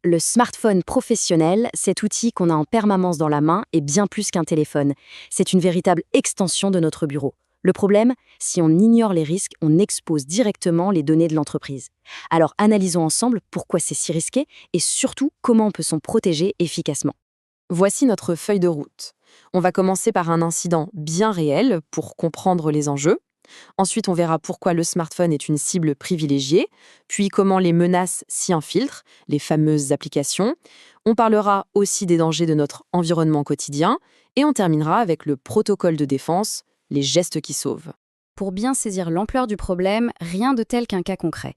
Le smartphone professionnel, cet outil qu'on a en permanence dans la main, est bien plus qu'un téléphone. C'est une véritable extension de notre bureau. Le problème, si on ignore les risques, on expose directement les données de l'entreprise. Alors analysons ensemble pourquoi c'est si risqué et surtout comment on peut s'en protéger efficacement. Voici notre feuille de route. On va commencer par un incident bien réel pour comprendre les enjeux. Ensuite, on verra pourquoi le smartphone est une cible privilégiée, puis comment les menaces s'y infiltrent, les fameuses applications. On parlera aussi des dangers de notre environnement quotidien et on terminera avec le protocole de défense, les gestes qui sauvent. Pour bien saisir l'ampleur du problème, rien de tel qu'un cas concret.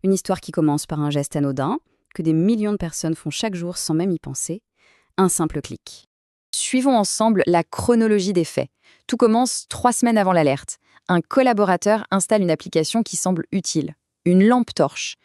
Une histoire qui commence par un geste anodin, que des millions de personnes font chaque jour sans même y penser. Un simple clic. Suivons ensemble la chronologie des faits. Tout commence 3 semaines avant l'alerte. Un collaborateur installe une application qui semble utile, une lampe torche.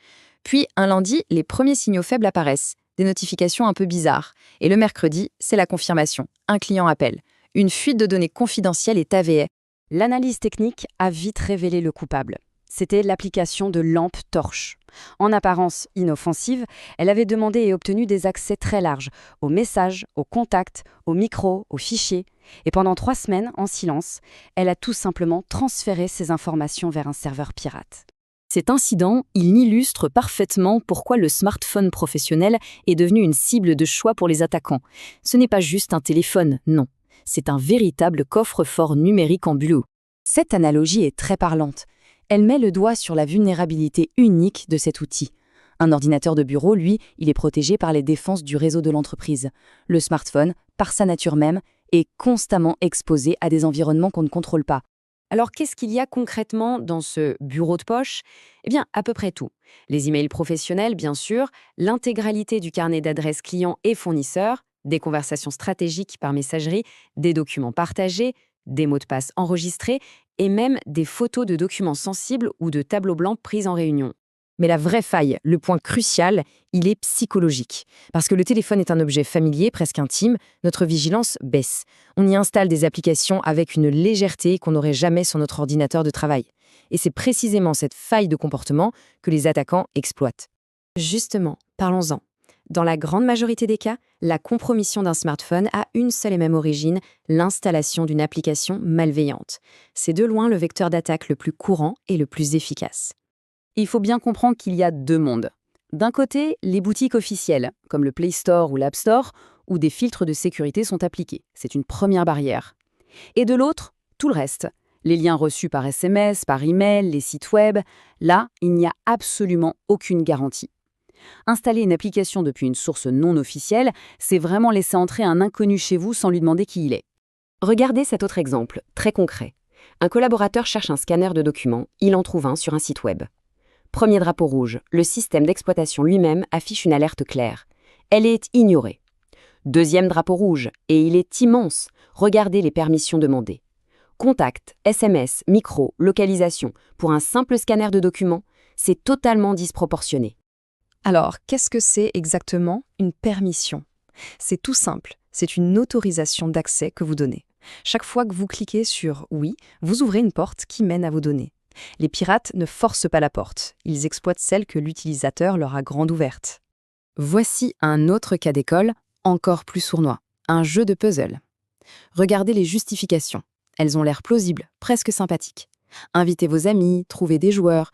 Puis, un lundi, les premiers signaux faibles apparaissent, des notifications un peu bizarres. Et le mercredi, c'est la confirmation. Un client appelle. Une fuite de données confidentielles est avérée. L'analyse technique a vite révélé le coupable. C'était l'application de lampe torche. En apparence inoffensive, elle avait demandé et obtenu des accès très larges, aux messages, aux contacts, aux micros, aux fichiers. Et pendant 3 semaines, en silence, elle a tout simplement transféré ces informations vers un serveur pirate. Cet incident, il illustre parfaitement pourquoi le smartphone professionnel est devenu une cible de choix pour les attaquants. Ce n'est pas juste un téléphone, non. C'est un véritable coffre-fort numérique en bulot. Cette analogie est très parlante. Elle met le doigt sur la vulnérabilité unique de cet outil. Un ordinateur de bureau, lui, il est protégé par les défenses du réseau de l'entreprise. Le smartphone, par sa nature même, est constamment exposé à des environnements qu'on ne contrôle pas. Alors qu'est-ce qu'il y a concrètement dans ce bureau de poche ? Eh bien, à peu près tout. Les emails professionnels, bien sûr, l'intégralité du carnet d'adresses clients et fournisseurs, des conversations stratégiques par messagerie, des documents partagés, des mots de passe enregistrés et même des photos de documents sensibles ou de tableaux blancs pris en réunion. Mais la vraie faille, le point crucial, il est psychologique. Parce que le téléphone est un objet familier, presque intime, notre vigilance baisse. On y installe des applications avec une légèreté qu'on n'aurait jamais sur notre ordinateur de travail. Et c'est précisément cette faille de comportement que les attaquants exploitent. Justement, parlons-en. Dans la grande majorité des cas, la compromission d'un smartphone a une seule et même origine, l'installation d'une application malveillante. C'est de loin le vecteur d'attaque le plus courant et le plus efficace. Il faut bien comprendre qu'il y a 2 mondes. D'un côté, les boutiques officielles, comme le Play Store ou l'App Store, où des filtres de sécurité sont appliqués. C'est une première barrière. Et de l'autre, tout le reste. Les liens reçus par SMS, par email, les sites web. Là, il n'y a absolument aucune garantie. Installer une application depuis une source non officielle, c'est vraiment laisser entrer un inconnu chez vous sans lui demander qui il est. Regardez cet autre exemple, très concret. Un collaborateur cherche un scanner de documents, il en trouve un sur un site web. Premier drapeau rouge, le système d'exploitation lui-même affiche une alerte claire. Elle est ignorée. Deuxième drapeau rouge, et il est immense. Regardez les permissions demandées. Contact, SMS, micro, localisation, pour un simple scanner de documents, c'est totalement disproportionné. Alors, qu'est-ce que c'est exactement une permission ? C'est tout simple, c'est une autorisation d'accès que vous donnez. Chaque fois que vous cliquez sur « Oui », vous ouvrez une porte qui mène à vos données. Les pirates ne forcent pas la porte, ils exploitent celle que l'utilisateur leur a grande ouverte. Voici un autre cas d'école, encore plus sournois, un jeu de puzzle. Regardez les justifications, elles ont l'air plausibles, presque sympathiques. Invitez vos amis, trouvez des joueurs.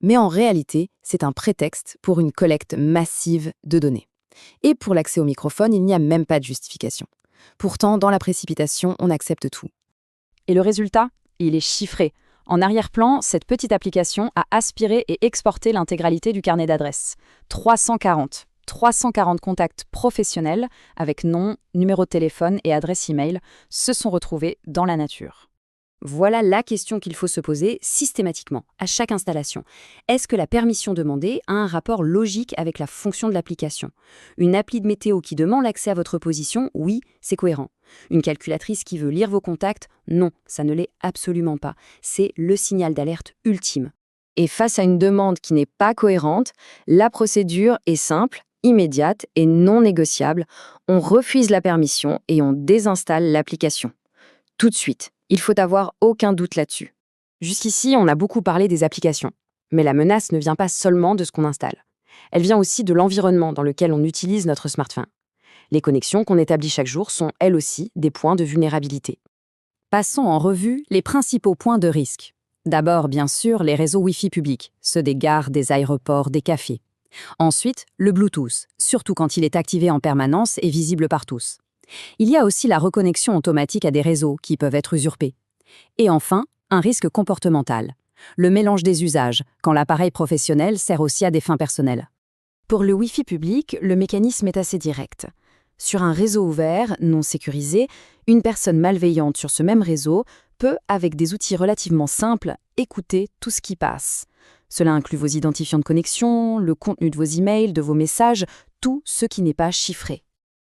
Mais en réalité, c'est un prétexte pour une collecte massive de données. Et pour l'accès au microphone, il n'y a même pas de justification. Pourtant, dans la précipitation, on accepte tout. Et le résultat ? Il est chiffré. En arrière-plan, cette petite application a aspiré et exporté l'intégralité du carnet d'adresses. 340 contacts professionnels avec nom, numéro de téléphone et adresse email se sont retrouvés dans la nature. Voilà la question qu'il faut se poser systématiquement, à chaque installation. Est-ce que la permission demandée a un rapport logique avec la fonction de l'application ? Une appli de météo qui demande l'accès à votre position, oui, c'est cohérent. Une calculatrice qui veut lire vos contacts, non, ça ne l'est absolument pas. C'est le signal d'alerte ultime. Et face à une demande qui n'est pas cohérente, la procédure est simple, immédiate et non négociable. On refuse la permission et on désinstalle l'application. Tout de suite. Il faut avoir aucun doute là-dessus. Jusqu'ici, on a beaucoup parlé des applications. Mais la menace ne vient pas seulement de ce qu'on installe. Elle vient aussi de l'environnement dans lequel on utilise notre smartphone. Les connexions qu'on établit chaque jour sont, elles aussi, des points de vulnérabilité. Passons en revue les principaux points de risque. D'abord, bien sûr, les réseaux Wi-Fi publics, ceux des gares, des aéroports, des cafés. Ensuite, le Bluetooth, surtout quand il est activé en permanence et visible par tous. Il y a aussi la reconnexion automatique à des réseaux qui peuvent être usurpés. Et enfin, un risque comportemental. Le mélange des usages, quand l'appareil professionnel sert aussi à des fins personnelles. Pour le Wi-Fi public, le mécanisme est assez direct. Sur un réseau ouvert, non sécurisé, une personne malveillante sur ce même réseau peut, avec des outils relativement simples, écouter tout ce qui passe. Cela inclut vos identifiants de connexion, le contenu de vos emails, de vos messages, tout ce qui n'est pas chiffré.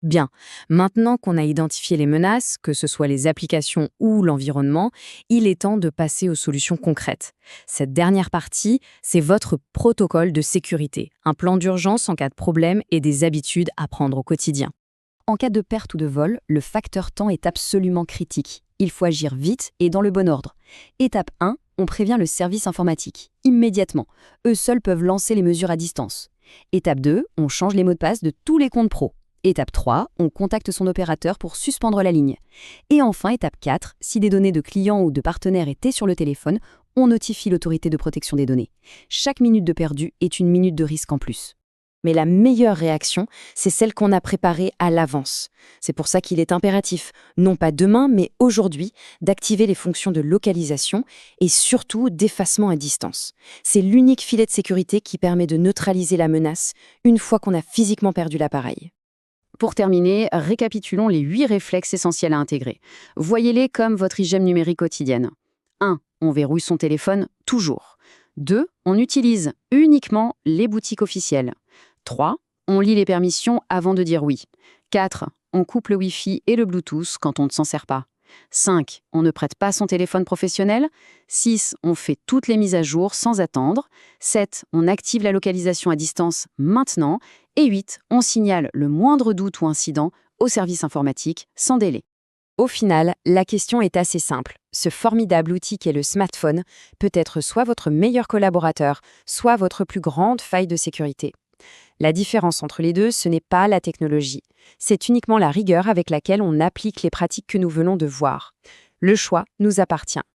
Bien, maintenant qu'on a identifié les menaces, que ce soit les applications ou l'environnement, il est temps de passer aux solutions concrètes. Cette dernière partie, c'est votre protocole de sécurité, un plan d'urgence en cas de problème et des habitudes à prendre au quotidien. En cas de perte ou de vol, le facteur temps est absolument critique. Il faut agir vite et dans le bon ordre. Étape 1, on prévient le service informatique. Immédiatement. Eux seuls peuvent lancer les mesures à distance. Étape 2, on change les mots de passe de tous les comptes pro. Étape 3, on contacte son opérateur pour suspendre la ligne. Et enfin, étape 4, si des données de clients ou de partenaires étaient sur le téléphone, on notifie l'autorité de protection des données. Chaque minute de perdu est une minute de risque en plus. Mais la meilleure réaction, c'est celle qu'on a préparée à l'avance. C'est pour ça qu'il est impératif, non pas demain, mais aujourd'hui, d'activer les fonctions de localisation et surtout d'effacement à distance. C'est l'unique filet de sécurité qui permet de neutraliser la menace une fois qu'on a physiquement perdu l'appareil. Pour terminer, récapitulons les 8 réflexes essentiels à intégrer. Voyez-les comme votre hygiène numérique quotidienne. 1. On verrouille son téléphone toujours. 2. On utilise uniquement les boutiques officielles. 3. On lit les permissions avant de dire oui. 4. On coupe le Wi-Fi et le Bluetooth quand on ne s'en sert pas. 5. On ne prête pas son téléphone professionnel. 6. On fait toutes les mises à jour sans attendre. 7. On active la localisation à distance maintenant. Et 8. On signale le moindre doute ou incident au service informatique sans délai. Au final, la question est assez simple. Ce formidable outil qu'est le smartphone peut être soit votre meilleur collaborateur, soit votre plus grande faille de sécurité. La différence entre les deux, ce n'est pas la technologie. C'est uniquement la rigueur avec laquelle on applique les pratiques que nous venons de voir. Le choix nous appartient.